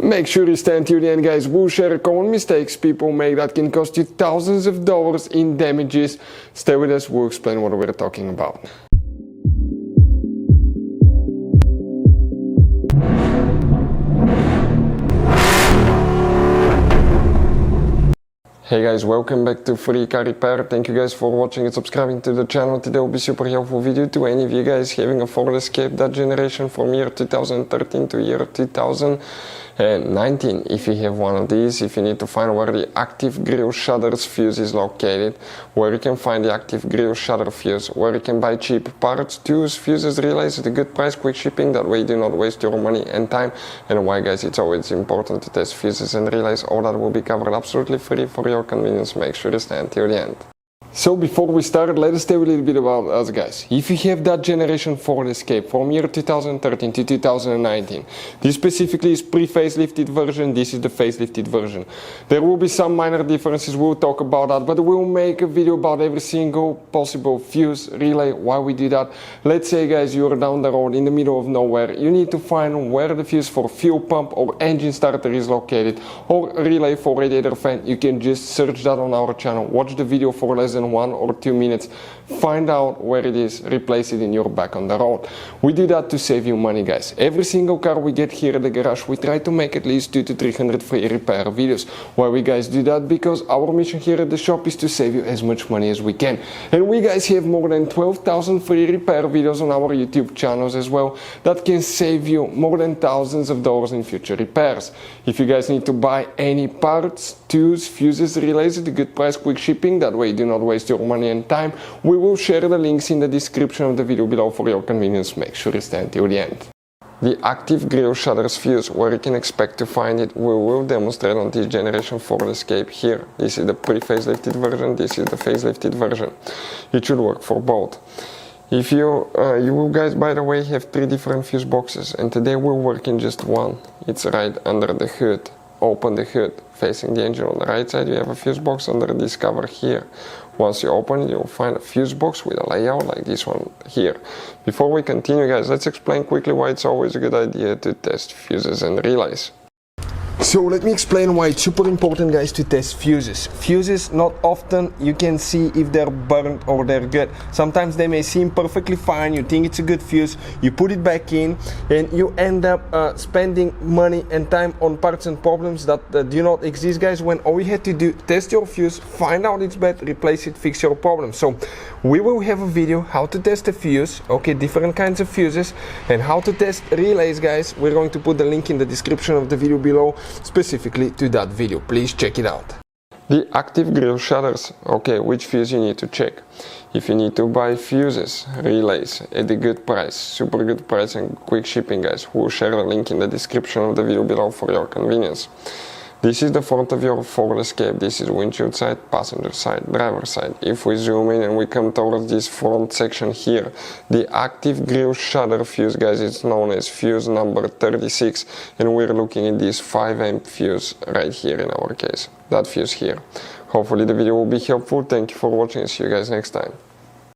Make sure you stay until the end, guys. We'll share common mistakes people make that can cost you thousands of dollars in damages. Stay with us, we'll explain what we're talking about. Hey guys, welcome back to Free Car Repair. Thank you guys for watching and subscribing to the channel. Today will be super helpful video to any of you guys having a Ford Escape that generation from year 2013 to year 2019. If you have one of these, if you need to find where the active grille shutters fuse is located, where you can find the active grille shutter fuse, where you can buy cheap parts, tools, fuses, relays at a good price, quick shipping, that way you do not waste your money and time, and why guys it's always important to test fuses and relays. All that will be covered absolutely free for your convenience. Make sure to stay until the end. So before we start, let us tell you a little bit about us guys. If you have that generation Ford Escape from year 2013 to 2019, this specifically is pre-facelifted version, this is the facelifted version. There will be some minor differences, we'll talk about that, but we'll make a video about every single possible fuse, relay, why we do that. Let's say guys, you're down the road in the middle of nowhere, you need to find where the fuse for fuel pump or engine starter is located, or relay for radiator fan. You can just search that on our channel, watch the video for less than 1 or 2 minutes, find out where it is, replace it in your back on the road. We do that to save you money guys. Every single car we get here at the garage, we try to make at least 200 to 300 free repair videos. Why we guys do that? Because our mission here at the shop is to save you as much money as we can. And we guys have more than 12,000 free repair videos on our YouTube channels as well that can save you more than thousands of dollars in future repairs. If you guys need to buy any parts, tools, fuses, relays at a good price, quick shipping, that way you do not waste your money and time, we will share the links in the description of the video below for your convenience. Make sure you stay until the end. The active grille shutters fuse, where you can expect to find it, we will demonstrate on this generation Ford Escape here. This is the pre-facelifted version, this is the facelifted version. It should work for both. If you will guys, by the way, have 3 different fuse boxes, and today we'll work in just one. It's right under the hood. Open the hood, facing the engine on the right side, you have a fuse box under this cover here. Once you open it, you'll find a fuse box with a layout like this one here. Before we continue guys, let's explain quickly why it's always a good idea to test fuses and relays. So let me explain why it's super important guys to test fuses. Fuses, not often you can see if they're burnt or they're good. Sometimes they may seem perfectly fine, you think it's a good fuse, you put it back in and you end up spending money and time on parts and problems that do not exist guys, when all you had to do, test your fuse, find out it's bad, replace it, fix your problem. So we will have a video how to test a fuse, okay, different kinds of fuses, and how to test relays guys. We're going to put the link in the description of the video below specifically to that video. Please check it out. The active grille shutters, okay, which fuse you need to check. If you need to buy fuses, relays at a good price, super good price and quick shipping guys, we'll share the link in the description of the video below for your convenience. This is the front of your Ford Escape. This is windshield side, passenger side, driver side. If we zoom in and we come towards this front section here, the active grille shutter fuse guys, it's known as fuse number 36, and we're looking at this 5 amp fuse right here in our case, that fuse here. Hopefully the video will be helpful. Thank you for watching and see you guys next time.